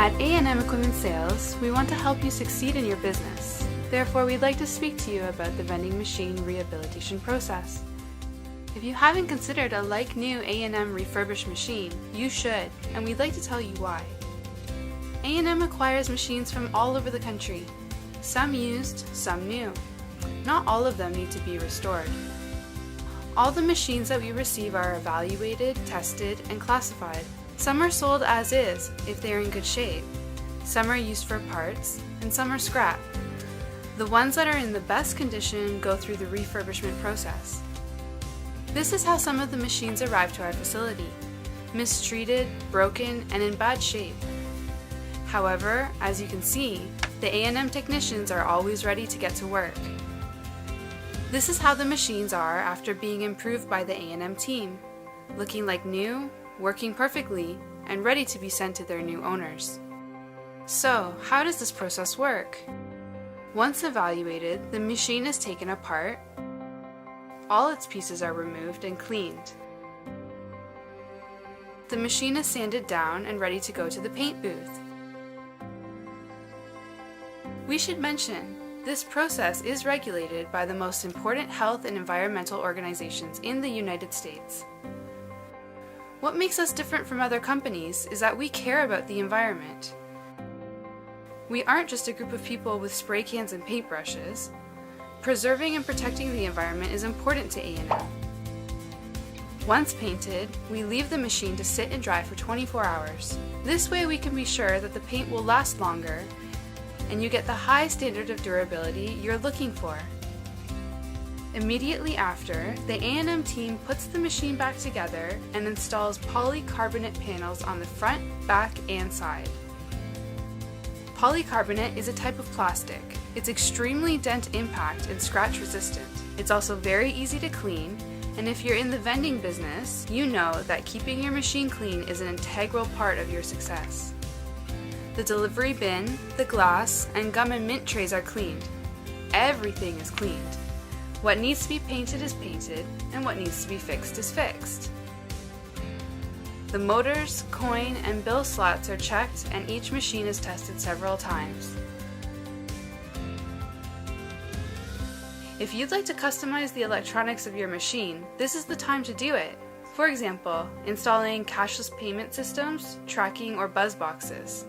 At A&M Equipment Sales, we want to help you succeed in your business. Therefore, we'd like to speak to you about the vending machine rehabilitation process. If you haven't considered a like-new A&M refurbished machine, you should, and we'd like to tell you why. A&M acquires machines from all over the country, some used, some new. Not all of them need to be restored. All the machines that we receive are evaluated, tested, and classified. Some are sold as is, if they are in good shape. Some are used for parts, and some are scrap. The ones that are in the best condition go through the refurbishment process. This is how some of the machines arrive to our facility: mistreated, broken, and in bad shape. However, as you can see, the A&M technicians are always ready to get to work. This is how the machines are after being improved by the A&M team, looking like new, working perfectly, and ready to be sent to their new owners. So, how does this process work? Once evaluated, the machine is taken apart, all its pieces are removed and cleaned. The machine is sanded down and ready to go to the paint booth. We should mention, this process is regulated by the most important health and environmental organizations in the United States. What makes us different from other companies is that we care about the environment. We aren't just a group of people with spray cans and paintbrushes. Preserving and protecting the environment is important to A&M. Once painted, we leave the machine to sit and dry for 24 hours. This way we can be sure that the paint will last longer and you get the high standard of durability you're looking for. Immediately after, the A&M team puts the machine back together and installs polycarbonate panels on the front, back, and side. Polycarbonate is a type of plastic. It's extremely dent impact and scratch resistant. It's also very easy to clean, and if you're in the vending business, you know that keeping your machine clean is an integral part of your success. The delivery bin, the glass, and gum and mint trays are cleaned. Everything is cleaned. What needs to be painted is painted, and what needs to be fixed is fixed. The motors, coin, and bill slots are checked, and each machine is tested several times. If you'd like to customize the electronics of your machine, this is the time to do it. For example, installing cashless payment systems, tracking, or buzz boxes.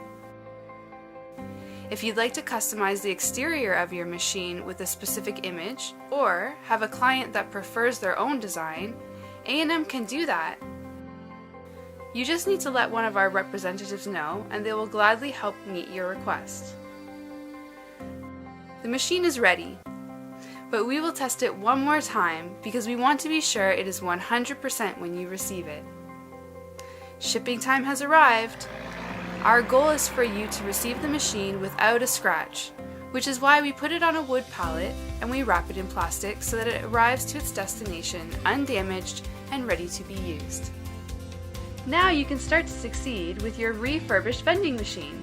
If you'd like to customize the exterior of your machine with a specific image, or have a client that prefers their own design, A&M can do that. You just need to let one of our representatives know, and they will gladly help meet your request. The machine is ready, but we will test it one more time because we want to be sure it is 100% when you receive it. Shipping time has arrived. Our goal is for you to receive the machine without a scratch, which is why we put it on a wood pallet and we wrap it in plastic so that it arrives to its destination undamaged and ready to be used. Now you can start to succeed with your refurbished vending machine.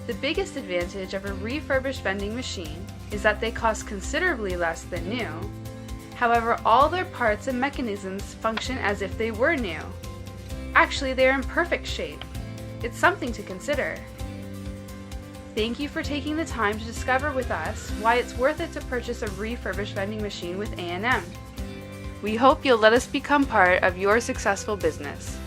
The biggest advantage of a refurbished vending machine is that they cost considerably less than new. However, all their parts and mechanisms function as if they were new. Actually, they are in perfect shape. It's something to consider. Thank you for taking the time to discover with us why it's worth it to purchase a refurbished vending machine with A&M. We hope you'll let us become part of your successful business.